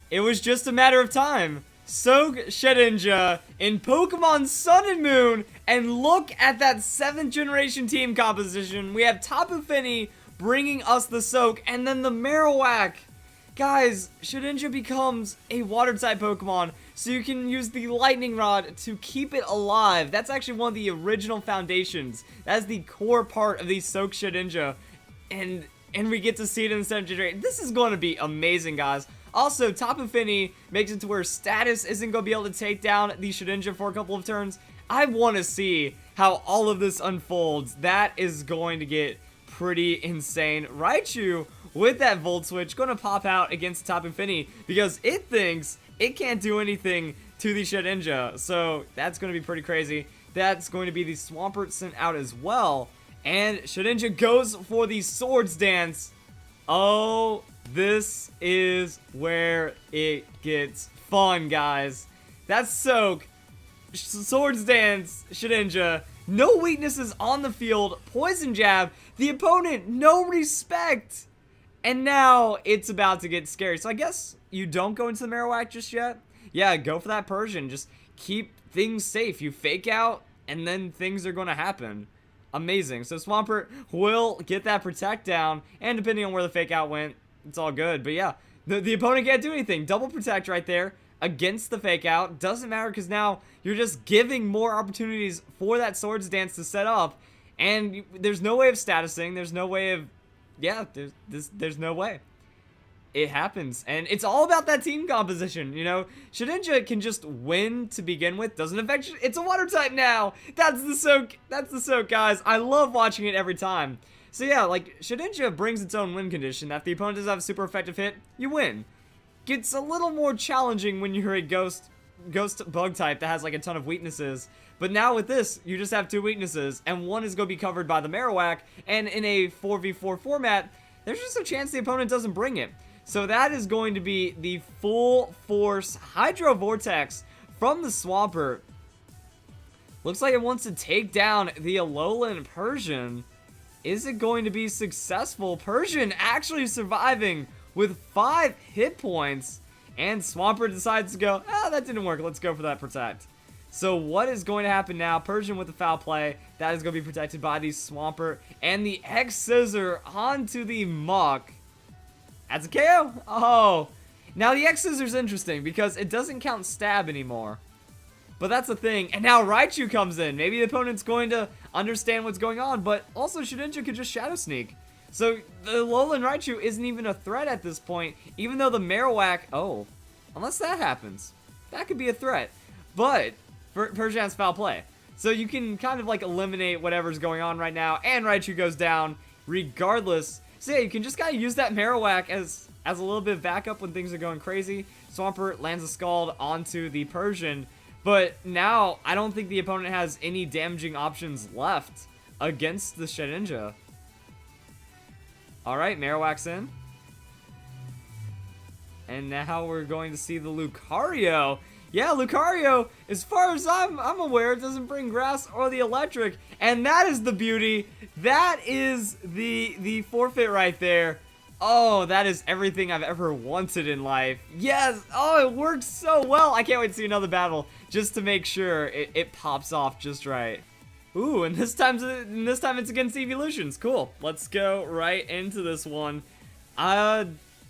It was just a matter of time. Soak Shedinja in Pokemon Sun and Moon, and look at that 7th generation team composition. We have Tapu Fini bringing us the Soak, and then the Marowak. Guys, Shedinja becomes a water type Pokemon, so you can use the Lightning Rod to keep it alive. That's actually one of the original foundations. That's the core part of the Soak Shedinja, and we get to see it in the 7th generation. This is going to be amazing, guys. Also, Tapu Fini makes it to where Status isn't going to be able to take down the Shedinja for a couple of turns. I want to see how all of this unfolds. That is going to get pretty insane. Raichu, with that Volt Switch, going to pop out against Tapu Fini because it thinks it can't do anything to the Shedinja. So, that's going to be pretty crazy. That's going to be the Swampert sent out as well. And Shedinja goes for the Swords Dance. Oh, this is where it gets fun, guys. That's Soak, Swords Dance, Shedinja. No weaknesses on the field. Poison Jab. The opponent, no respect. And now it's about to get scary. So I guess you don't go into the Marowak just yet. Yeah, go for that Persian. Just keep things safe. You fake out, and then things are going to happen. Amazing. So Swampert will get that Protect down, and depending on where the fake out went, it's all good. But yeah, the opponent can't do anything. Double Protect right there against the fake out. Doesn't matter because now you're just giving more opportunities for that Swords Dance to set up, and there's no way of statusing. There's no way of, yeah, there's no way. It happens, and it's all about that team composition, you know. Shedinja can just win to begin with, doesn't affect, it's a water type now. That's the Soak, guys. I love watching it every time. So yeah, like, Shedinja brings its own win condition, that if the opponent doesn't have a super effective hit, you win. Gets a little more challenging when you're a ghost bug type that has like a ton of weaknesses. But now with this, you just have 2 weaknesses, and one is going to be covered by the Marowak, and in a 4v4 format, there's just a chance the opponent doesn't bring it. So that is going to be the full force Hydro Vortex from the Swampert. Looks like it wants to take down the Alolan Persian. Is it going to be successful? Persian actually surviving with 5 hit points. And Swampert decides to go, that didn't work. Let's go for that Protect. So what is going to happen now? Persian with the foul play. That is going to be protected by the Swampert. And the X-Scissor onto the Muck. That's a KO. Oh. Now the X-Scissor's interesting because it doesn't count stab anymore. But that's the thing. And now Raichu comes in. Maybe the opponent's going to understand what's going on. But also Shedinja could just Shadow Sneak. So the Alolan Raichu isn't even a threat at this point. Even though the Marowak... Oh. Unless that happens. That could be a threat. But Persian has foul play. So you can kind of like eliminate whatever's going on right now. And Raichu goes down regardless. So yeah, you can just kind of use that Marowak as a little bit of backup when things are going crazy. Swampert lands a Scald onto the Persian. But now, I don't think the opponent has any damaging options left against the Shedinja. Alright, Marowak's in. And now we're going to see the Lucario. Yeah, Lucario, as far as I'm aware, doesn't bring grass or the electric. And that is the beauty. That is the forfeit right there. Oh, that is everything I've ever wanted in life. Yes. Oh, it works so well. I can't wait to see another battle just to make sure it pops off just right. Ooh, and this time it's against Evolutions. Cool. Let's go right into this one.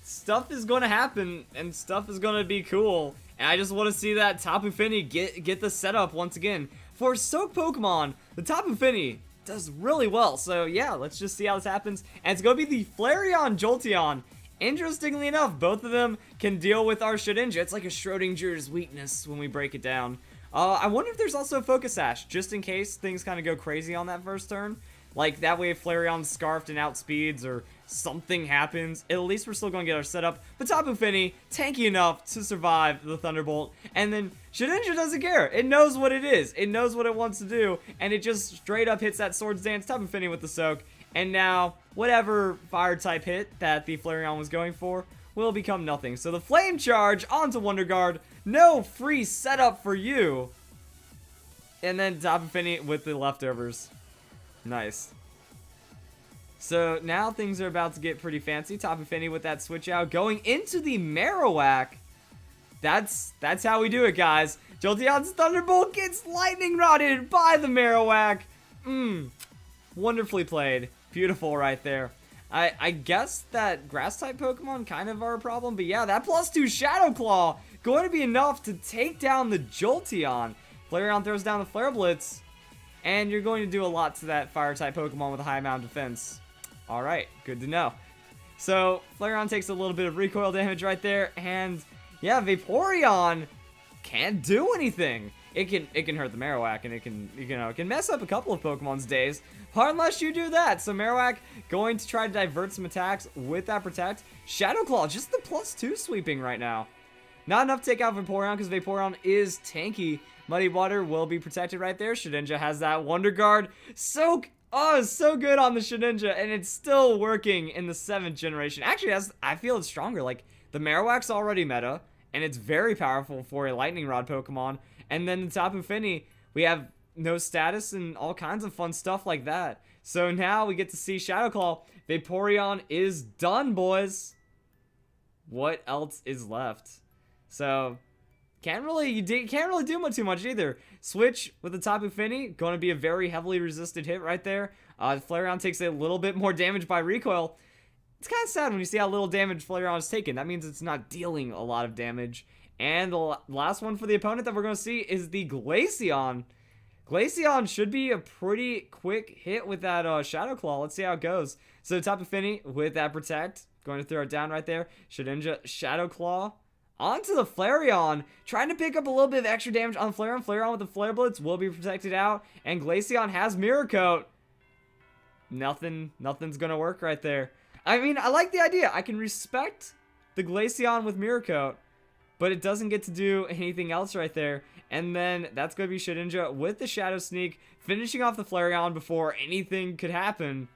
Stuff is going to happen, and stuff is going to be cool. And I just want to see that Tapu Fini get the setup once again. For Soak Pokemon, the Tapu Fini does really well. So yeah, let's just see how this happens. And it's going to be the Flareon Jolteon. Interestingly enough, both of them can deal with our Shedinja. It's like a Schrodinger's weakness when we break it down. I wonder if there's also a Focus Sash, just in case things kind of go crazy on that first turn. Like, that way if Flareon's scarfed and outspeeds or something happens, at least we're still going to get our setup. But Tapu Fini, tanky enough to survive the Thunderbolt. And then Shedinja doesn't care. It knows what it is. It knows what it wants to do. And it just straight up hits that Swords Dance. Tapu Fini with the Soak. And now, whatever fire type hit that the Flareon was going for will become nothing. So the Flame Charge onto Wonder Guard. No free setup for you. And then Tapu Fini with the leftovers. Nice. So now things are about to get pretty fancy. Tapu Fini with that switch out. Going into the Marowak. That's how we do it, guys. Jolteon's Thunderbolt gets lightning rodded by the Marowak. Wonderfully played. Beautiful right there. I guess that grass-type Pokemon kind of are a problem, but yeah, that +2 Shadow Claw going to be enough to take down the Jolteon. Flareon throws down the Flare Blitz, and you're going to do a lot to that Fire-type Pokemon with a high amount of defense. Alright, good to know. So, Flareon takes a little bit of recoil damage right there, and yeah, Vaporeon can't do anything. It can hurt the Marowak, and it can mess up a couple of Pokemon's days, unless you do that. So Marowak going to try to divert some attacks with that Protect. Shadow Claw, just the +2 sweeping right now. Not enough to take out Vaporeon because Vaporeon is tanky. Muddy Water will be protected right there. Shedinja has that Wonder Guard. Soak! Oh, so good on the Shedinja, and it's still working in the 7th generation. Actually, I feel it's stronger. Like, the Marowak's already meta, and it's very powerful for a Lightning Rod Pokemon. And then the Tapu Fini, we have no status and all kinds of fun stuff like that. So now we get to see Shadow Claw. Vaporeon is done, boys. What else is left? So can't really do too much either. Switch with the Tapu Fini, going to be a very heavily resisted hit right there. Flareon takes a little bit more damage by recoil. It's kind of sad when you see how little damage Flareon is taking. That means it's not dealing a lot of damage. And the last one for the opponent that we're going to see is the Glaceon. Glaceon should be a pretty quick hit with that Shadow Claw. Let's see how it goes. So Tapu Fini with that Protect, going to throw it down right there. Shedinja, Shadow Claw. Onto the Flareon, trying to pick up a little bit of extra damage on Flareon. Flareon with the Flare Blitz will be protected out. And Glaceon has Mirror Coat. Nothing's going to work right there. I mean, I like the idea. I can respect the Glaceon with Mirror Coat, but it doesn't get to do anything else right there. And then that's going to be Shedinja with the Shadow Sneak, finishing off the Flareon before anything could happen.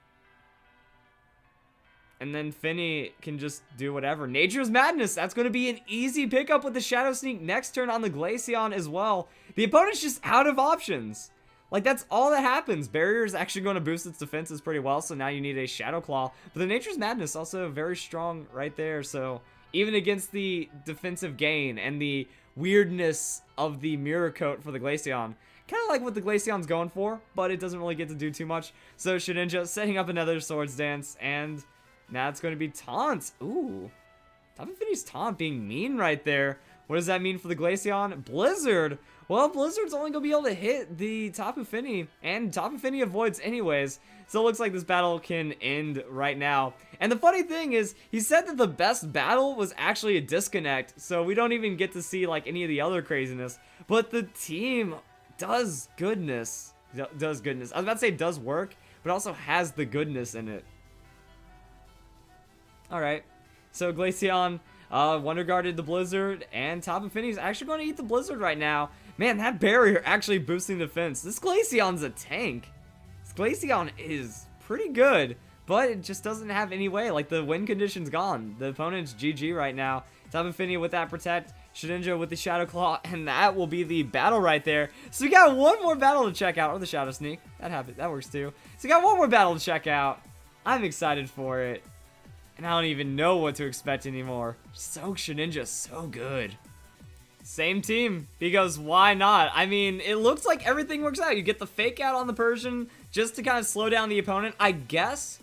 And then Fini can just do whatever. Nature's Madness, that's going to be an easy pickup with the Shadow Sneak next turn on the Glaceon as well. The opponent's just out of options. Like, that's all that happens. Barrier is actually going to boost its defenses pretty well, so now you need a Shadow Claw. But the Nature's Madness also very strong right there, so even against the defensive gain and the weirdness of the Mirror Coat for the Glaceon, kind of like what the Glaceon's going for, but it doesn't really get to do too much. So Shedinja setting up another Swords Dance, and now it's going to be Taunt. Ooh, Tapu Fini's Taunt being mean right there. What does that mean for the Glaceon? Blizzard. Well, Blizzard's only going to be able to hit the Tapu Fini, and Tapu Fini avoids anyways. So it looks like this battle can end right now. And the funny thing is, he said that the best battle was actually a disconnect, so we don't even get to see like any of the other craziness. But the team does goodness. Does goodness. I was about to say does work, but also has the goodness in it. Alright, so Glaceon Wonder Guarded the Blizzard, and Tapu Fini is actually going to eat the Blizzard right now. Man, that barrier actually boosting defense. This Glaceon's a tank. This Glaceon is pretty good, but it just doesn't have any way. Like, the win condition's gone. The opponent's GG right now. Tapu Fini with that Protect, Shedinja with the Shadow Claw, and that will be the battle right there. So we got one more battle to check out, or the Shadow Sneak. That works too. So we got one more battle to check out. I'm excited for it. And I don't even know what to expect anymore. Soak Shedinja, so good. Same team, because why not? I mean, it looks like everything works out. You get the fake out on the Persian just to kind of slow down the opponent. I guess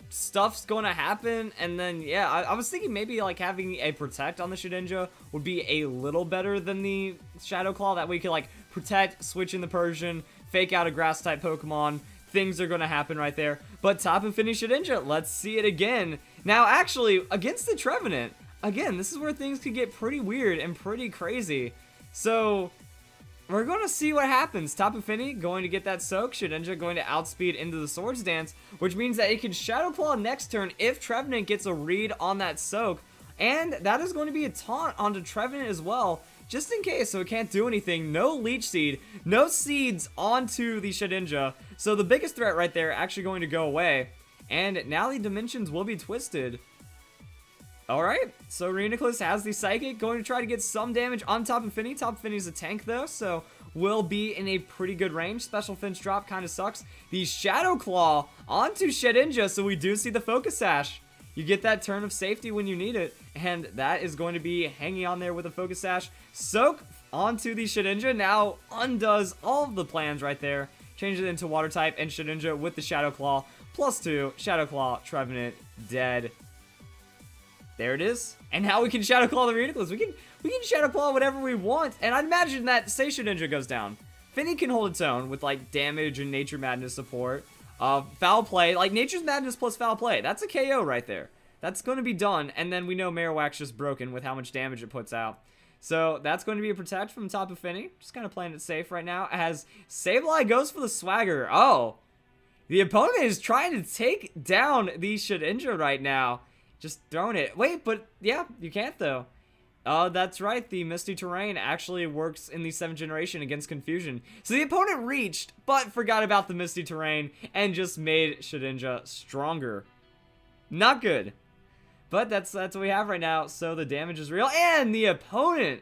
stuff's going to happen, and then, yeah, I was thinking maybe like having a Protect on the Shedinja would be a little better than the Shadow Claw. That way you could like Protect, switch in the Persian, fake out a Grass-type Pokemon. Things are going to happen right there. But Tapu Fini Shedinja, let's see it again. Now, actually, against the Trevenant, again, this is where things could get pretty weird and pretty crazy. So, we're going to see what happens. Tapu Fini going to get that Soak. Shedinja going to outspeed into the Swords Dance, which means that it can Shadow Claw next turn if Trevenant gets a read on that Soak. And that is going to be a taunt onto Trevenant as well, just in case, so it can't do anything. No Leech Seed, no seeds onto the Shedinja. So the biggest threat right there actually going to go away. And now the dimensions will be twisted. Alright, so Reuniclus has the Psychic, going to try to get some damage on Tapu Fini. Tapu Fini's a tank though, so will be in a pretty good range. Special Finch drop kind of sucks. The Shadow Claw onto Shedinja, so we do see the Focus Sash. You get that turn of safety when you need it. and that is going to be hanging on there with a Focus Sash. Soak onto the Shedinja now undoes all of the plans right there. Changes it into Water type, and Shedinja with the Shadow Claw. +2, Shadow Claw, Trevenant, dead. There it is. And now we can Shadow Claw the Ridiculous. We can Shadow Claw whatever we want. And I'd imagine that, say Shedinja goes down, Fini can hold its own with, like, damage and Nature Madness support. Foul Play, like, Nature's Madness plus Foul Play. That's a KO right there. That's going to be done. And then we know Marowak's just broken with how much damage it puts out. So that's going to be a protect from Tapu Fini. Just kind of playing it safe right now. As Sableye goes for the Swagger. Oh, the opponent is trying to take down the Shedinja right now. Just throwing it. Wait, but yeah, you can't though. That's right. The Misty Terrain actually works in the 7th generation against Confusion. So the opponent reached, but forgot about the Misty Terrain and just made Shedinja stronger. Not good. But that's what we have right now. So the damage is real. And the opponent,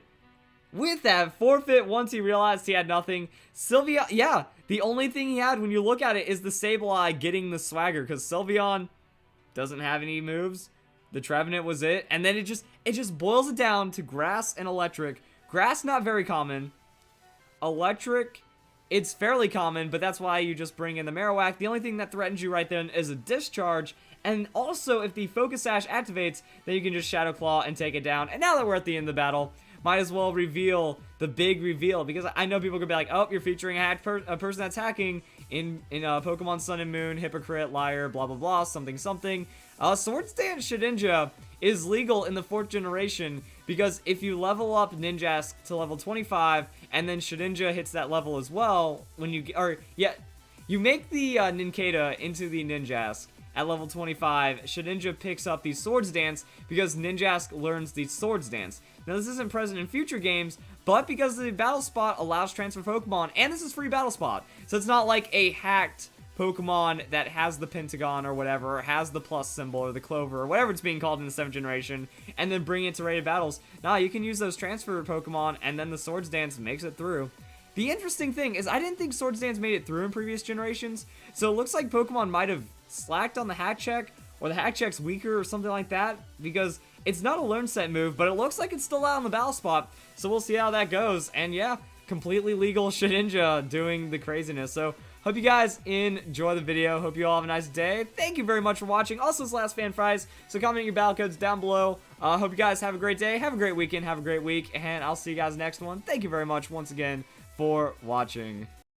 with that forfeit once he realized he had nothing. Sylveon, yeah, the only thing he had when you look at it is the Sableye getting the Swagger. Because Sylveon doesn't have any moves. The Trevenant was it. And then it just boils it down to Grass and Electric. Grass, not very common. Electric, it's fairly common, but that's why you just bring in the Marowak. The only thing that threatens you right then is a Discharge. And also, if the Focus Sash activates, then you can just Shadow Claw and take it down. And now that we're at the end of the battle, might as well reveal the big reveal. Because I know people are going to be like, oh, you're featuring a person that's hacking in Pokemon Sun and Moon, hypocrite, liar, blah, blah, blah, something, something. Swords Dance Shedinja is legal in the 4th generation. Because if you level up Ninjask to level 25, and then Shedinja hits that level as well, when you, you make the Nincada into the Ninjask. At level 25, Shedinja picks up the Swords Dance because Ninjask learns the Swords Dance. Now, this isn't present in future games, but because the Battle Spot allows transfer Pokemon, and this is free Battle Spot, so it's not like a hacked Pokemon that has the Pentagon or whatever, or has the plus symbol or the Clover or whatever it's being called in the 7th generation, and then bring it to rated battles. Nah, you can use those transfer Pokemon, and then the Swords Dance makes it through. The interesting thing is I didn't think Swords Dance made it through in previous generations, so it looks like Pokemon might have slacked on the hack check, or the hack check's weaker or something like that, because it's not a learn set move, but it looks like it's still out on the battle spot, so we'll see how that goes. And yeah, completely legal Shedinja doing the craziness. So hope you guys enjoy the video. Hope you all have a nice day. Thank you very much for watching. Also, it's last fan fries, so comment your battle codes down below. Hope you guys have a great day, have a great weekend, have a great week, and I'll see you guys next one. Thank you very much once again for watching.